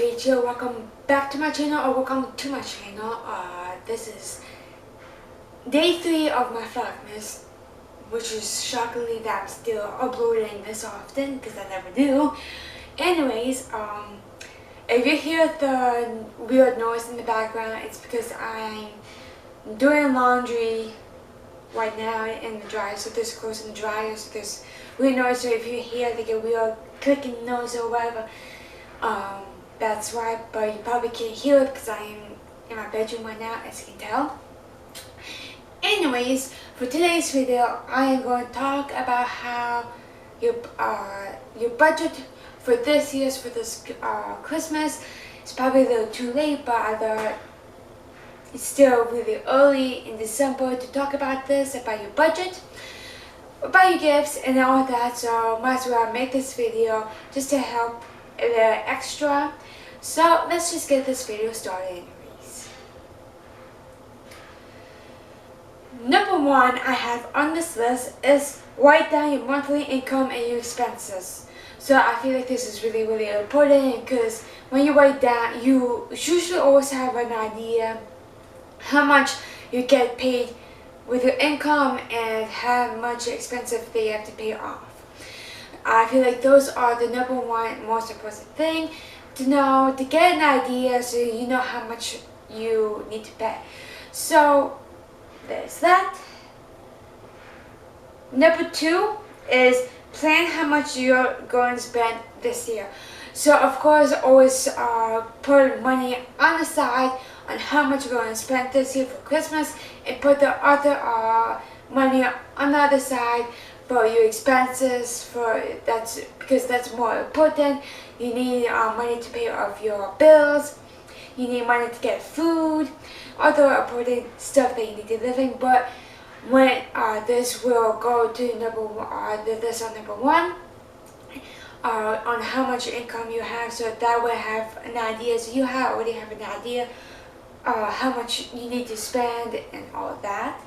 page here. Welcome back to my channel, or welcome to my channel. This is day 3 of my Vlogmas, which is shockingly that I'm still uploading this often because I never do. Anyways, if you hear the weird noise in the background, it's because I'm doing laundry right now in the dryer, so there's clothes in the dryer, so there's weird noise. So if you hear like a weird clicking noise or whatever, that's why, but you probably can't hear it because I'm in my bedroom right now, as you can tell. Anyways, for today's video, I am going to talk about how your budget for this year's, for this Christmas, it's probably a little too late, but I thought it's still really early in December to talk about this, about your budget, about your gifts and all that, so might as well make this video just to help a little extra. So let's just get this video started anyways. Number 1 I have on this list is write down your monthly income and your expenses. So I feel like this is really important because when you write down, you usually always have an idea how much you get paid with your income and how much expensive they have to pay off. I feel like those are the number 1 most important thing to know, to get an idea so you know how much you need to pay. So there's that. Number 2 is plan how much you're going to spend this year. So of course always put money on the side on how much you're going to spend this year for Christmas, and put the other money on the other side for your expenses, because that's more important. You need money to pay off your bills, you need money to get food, other important stuff that you need to live in. But when this will go to number 1 on how much income you have, so that way have an idea, so you already have an idea how much you need to spend and all that.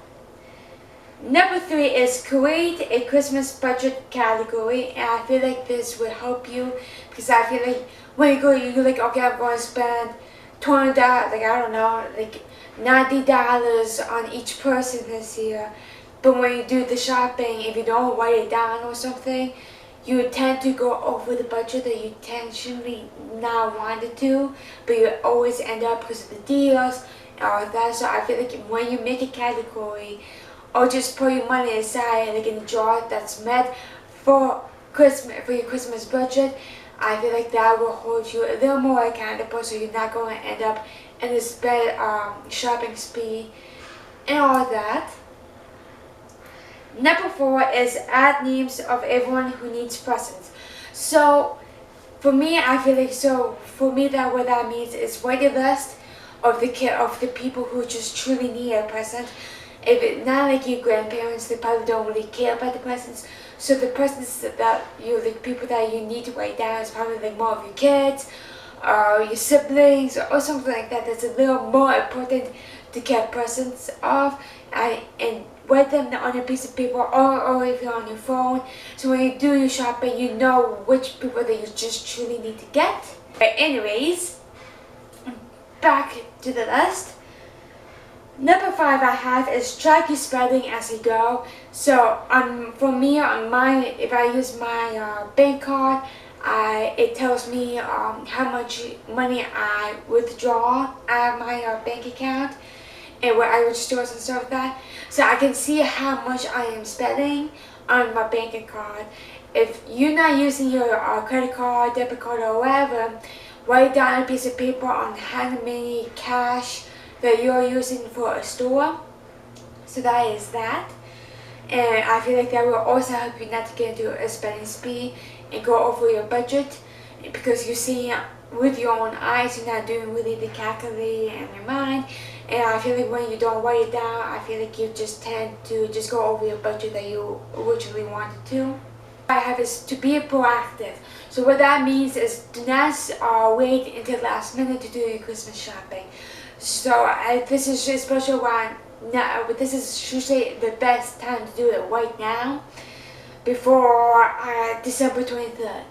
Number 3 is create a Christmas budget category, and I feel like this will help you because I feel like when you're like, okay, I'm going to spend $20, like I don't know, like $90 on each person this year. But when you do the shopping, if you don't write it down or something, you tend to go over the budget that you intentionally not wanted to, but you always end up because of the deals and all that. So I feel like when you make a category, or just put your money aside like in a jar that's meant for Christmas, for your Christmas budget, I feel like that will hold you a little more accountable, so you're not going to end up in this bad shopping spree and all that. Number 4 is add names of everyone who needs presents. So for me, I feel like, that what that means is write a list of the people who just truly need a present. If it's not like your grandparents, they probably don't really care about the presents. So the presents that people that you need to write down is probably like more of your kids, or your siblings, or something like that. That's a little more important to get presents of, and write them on a piece of paper, or if you're on your phone. So when you do your shopping, you know which people that you just truly need to get. But anyways, back to the list. Number 5 I have is track your spending as you go. So for me, on mine, if I use my bank card, it tells me how much money I withdraw out of my bank account and where I stores and stuff like that. So I can see how much I am spending on my bank card. If you're not using your credit card, debit card, or whatever, write down a piece of paper on how many cash that you're using for a store. So that is that. And I feel like that will also help you not to get into a spending spree and go over your budget, because you see with your own eyes, you're not doing really the calculating in your mind. And I feel like when you don't write it down, I feel like you just tend to just go over your budget that you originally wanted to. I have is to be proactive. So what that means is do not wait until the last minute to do your Christmas shopping. So this is a special one. But this is usually the best time to do it right now, before December 23rd.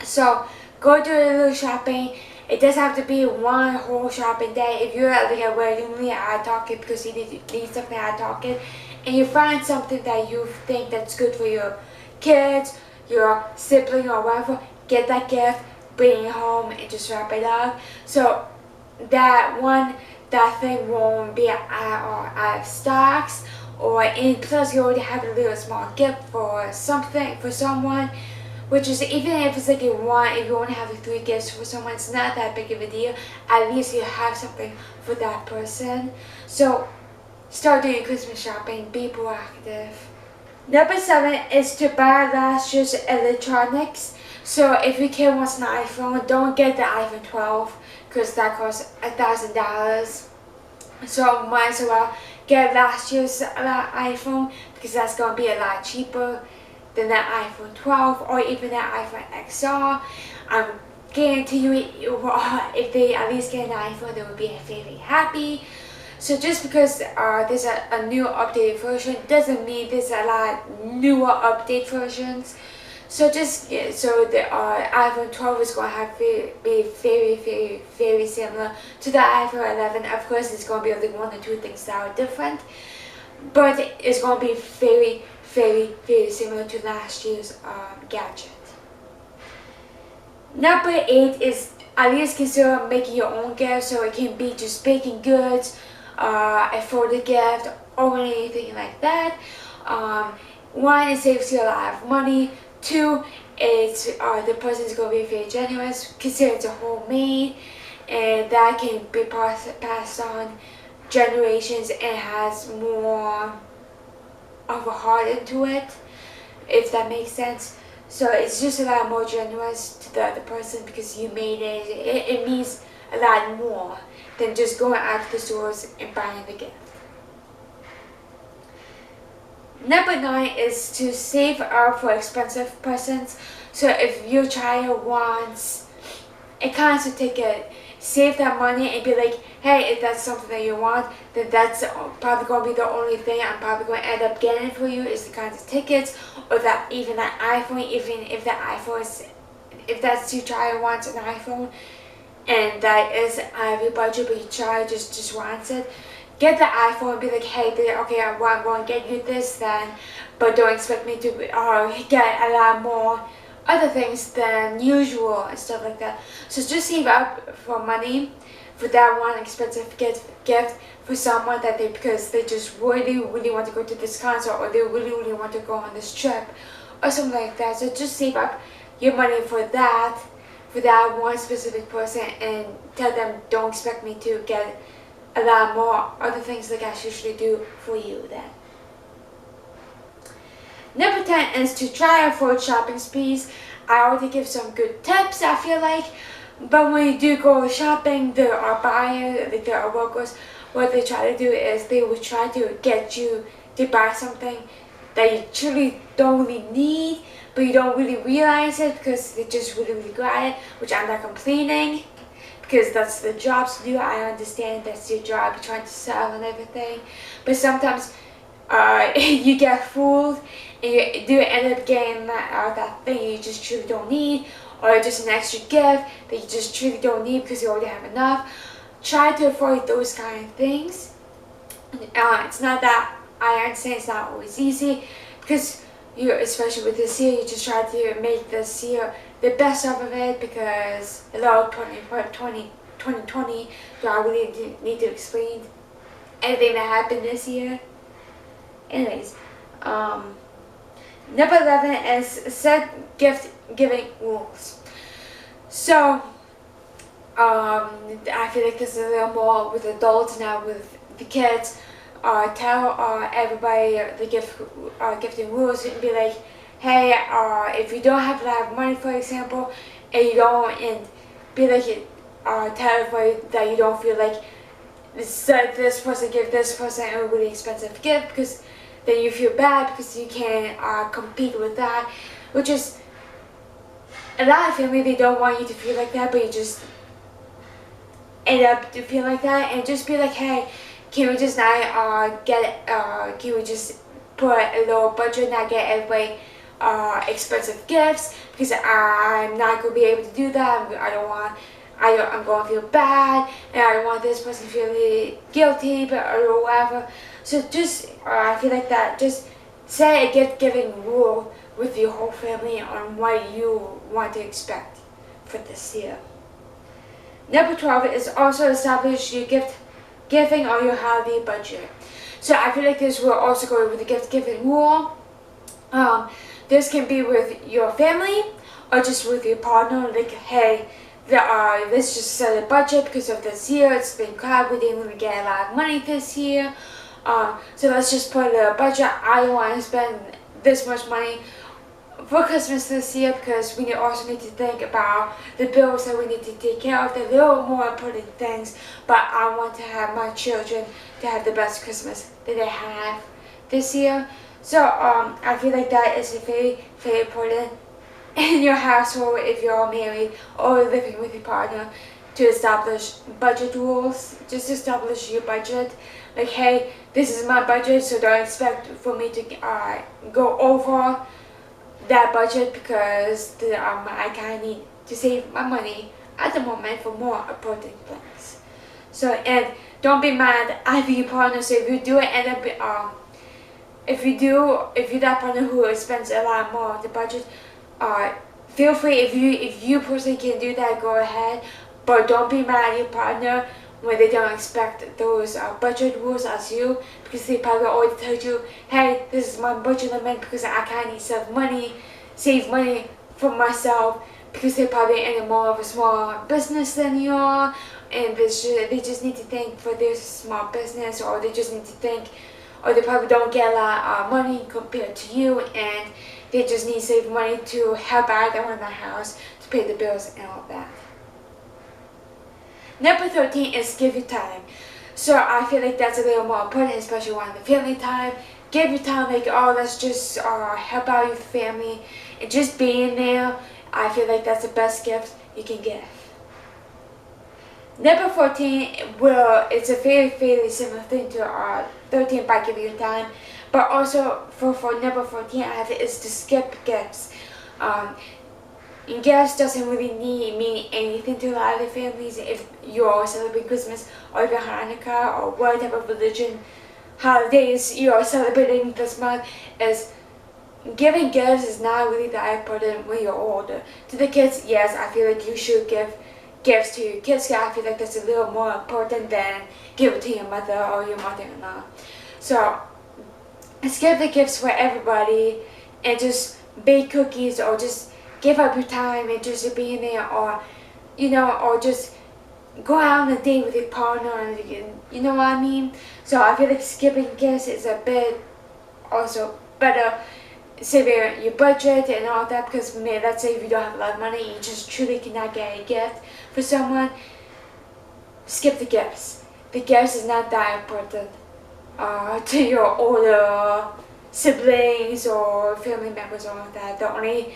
So go do a little shopping It doesn't have to be one whole shopping day. If you're like randomly at Target because you need something at Target, and you find something that you think that's good for your kids, your sibling or whatever, get that gift, bring it home, and just wrap it up. So that thing won't be out of stocks, or in plus you already have a little small gift for someone. Which is, even if it's like if you only have like 3 gifts for someone, it's not that big of a deal. At least you have something for that person. So start doing Christmas shopping, be proactive. Number 7 is to buy last year's electronics. So if your kid wants an iPhone, don't get the iPhone 12 because that costs $1,000. So might as well get last year's iPhone because that's going to be a lot cheaper than that iPhone 12 or even that iPhone XR. I guarantee you, if they at least get an iPhone, they will be very happy. So just because there's a new updated version doesn't mean there's a lot newer update versions. So the iPhone 12 is going to have be very similar to the iPhone 11. Of course, it's going to be only 1 or 2 things that are different, but it's going to be very similar to last year's gadget. Number 8 is at least consider making your own gift. So it can be just baking goods for the gift or anything like that. 1, it saves you a lot of money. 2, it's the person's going to be very generous, consider it's a homemade, and that can be passed on generations and has more of a heart into it, if that makes sense. So it's just a lot more generous to the other person because you made it. It means a lot more than just going out to the stores and buying the gift. Number 9 is to save up for expensive presents. So if your child wants a concert ticket, save that money and be like, hey, if that's something that you want, then that's probably going to be the only thing I'm probably going to end up getting for you is the concert tickets, or even that iPhone. Even if if that's your child wants an iPhone and that is out of your budget, but your child just wants it, get the iPhone and be like, hey, okay, I'm going to get you this then, but don't expect me to get a lot more other things than usual and stuff like that. So just save up for money for that one expensive gift for someone that because they just really want to go to this concert, or they really want to go on this trip or something like that. So just save up your money for that one specific person and tell them, don't expect me to get a lot more other things like I usually do for you then. Number 10 is to try and avoid shopping sprees. I already give some good tips, I feel like, but when you do go shopping, there are buyers, there are workers, what they try to do is they will try to get you to buy something that you truly don't really need, but you don't really realize it because they just really good at it, which I'm not complaining, because that's the job to do. I understand that's your job, you're trying to sell and everything, but sometimes you get fooled and you do end up getting that thing you just truly don't need, or just an extra gift that you just truly don't need because you already have enough. Try to avoid those kind of things. It's not that, I understand it's not always easy, because especially with this year, you just try to make this year the best of it, because hello 2020, do I really need to explain anything that happened this year? Anyways, number 11 is set gift giving rules. So I feel like this is a little more with adults now. With the kids, tell everybody the gifting rules, and be like, hey, if you don't have a lot of money, for example, and you don't, and be like, tell everybody that you don't feel like this person give this person a really expensive gift, because then you feel bad because you can't compete with that, which is a lot of family, they don't want you to feel like that, but you just end up to feel like that, and just be like, hey, can we just not can we just put a low budget, not get everybody expensive gifts, because I'm not going to be able to do that. I'm going to feel bad, and I don't want this person to feel really guilty, or whatever. So just, I feel like that, just set a gift giving rule with your whole family on what you want to expect for this year. Number 12 is also establish your gift giving or your holiday budget. So I feel like this will also go with the gift giving rule. This can be with your family or just with your partner. Like, hey, let's just set a budget because of this year. It's been crap. We didn't really get a lot of money this year. So let's just put a budget. I don't want to spend this much money for Christmas this year because we also need to think about the bills that we need to take care of, the little more important things. But I want to have my children to have the best Christmas that they have this year. So I feel like that is very, very important in your household if you're all married or living with your partner, to establish budget rules. Just establish your budget. Like, hey, this is my budget, so don't expect for me to go over that budget because I kind of need to save my money at the moment for more important things. So, and don't be mad at your partner. So if you do end up, if you're that partner who spends a lot more of the budget, feel free, if you personally can do that, go ahead. But don't be mad at your partner when they don't expect those budget rules as you, because they probably already told you, hey, this is my budget limit because I kind of need save money for myself, because they're probably in more of a small business than you are, and they just need to think for their small business, or they just need to think, or they probably don't get a lot of money compared to you, and they just need to save money to help out around the house to pay the bills and all that. Number 13 is give you time. So I feel like that's a little more important, especially around the family time. Give you time, like, oh, let's just help out your family, and just being there. I feel like that's the best gift you can give. Number 14, well, it's a very similar thing to 13 by giving you time, but also for number 14, I have is to skip gifts. And gifts doesn't really mean anything to a lot of families if you're celebrating Christmas or even Hanukkah or whatever religion holidays you're celebrating this month. Is giving gifts is not really that important when you're older. To the kids, yes, I feel like you should give gifts to your kids. I feel like that's a little more important than give it to your mother or your mother-in-law. So skip the gifts for everybody and just bake cookies, or just give up your time and just be in there, or or just go out on a date with your partner, and you know what I mean. So I feel like skipping gifts is a bit also better, saving your budget and all that, because let's say if you don't have a lot of money and you just truly cannot get a gift for someone, skip the gifts. The gifts is not that important to your older siblings or family members or all that. The only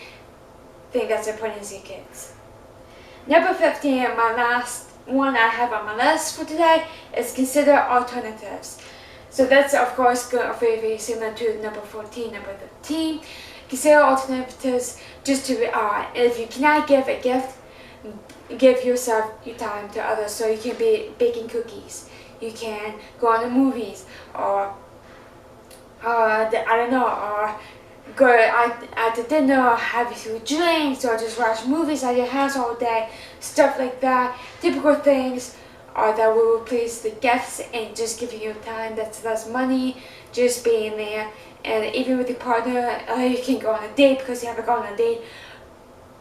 thing that's important is your kids. Number 15, my last one I have on my list for today, is consider alternatives. So that's of course very similar to number 14, number 13. Consider alternatives, just to if you cannot give a gift, give yourself your time to others. So you can be baking cookies, you can go on the movies, or I don't know, or go at the dinner, have a few drinks, or just watch movies at your house all day, stuff like that. Typical things that will replace the gifts and just giving you time. That's less money, just being there. And even with your partner, you can go on a date because you haven't gone on a date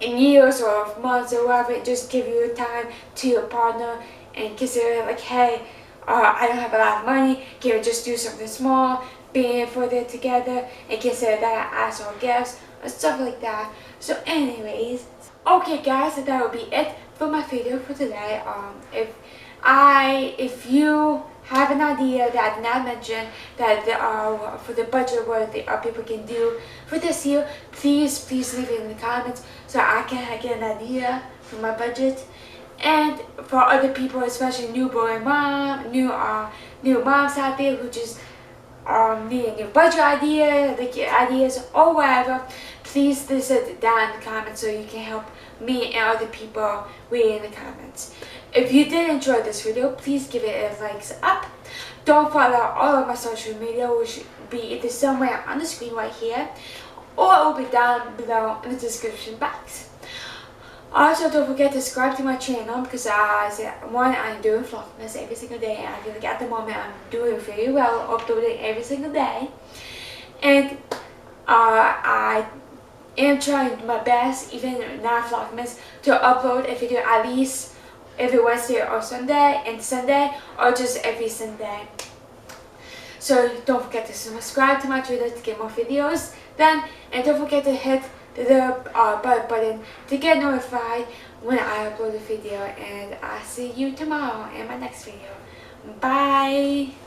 in years or months or whatever. Just give your time to your partner and consider like, hey, I don't have a lot of money, can we just do something small, being further together, and consider that as our gifts or stuff like that. So anyways, okay guys, so that will be it for my video for today. If you have an idea that I did not mention that there are for the budget, what people can do for this year, please leave it in the comments so I can get an idea for my budget. And for other people, especially new moms out there who just need a new budget idea, like ideas or whatever, please list it down in the comments so you can help me and other people read in the comments. If you did enjoy this video, please give it a thumbs up. Don't follow all of my social media, which will be either somewhere on the screen right here, or it will be down below in the description box. Also, don't forget to subscribe to my channel because I'm doing Vlogmas every single day, and I feel like at the moment I'm doing very well, uploading every single day. And I am trying my best, even not Vlogmas, to upload a video at least every Wednesday or Sunday, and Sunday, or just every Sunday. So don't forget to subscribe to my Twitter to get more videos then, and don't forget to hit the bell button to get notified when I upload a video, and I'll see you tomorrow in my next video. Bye!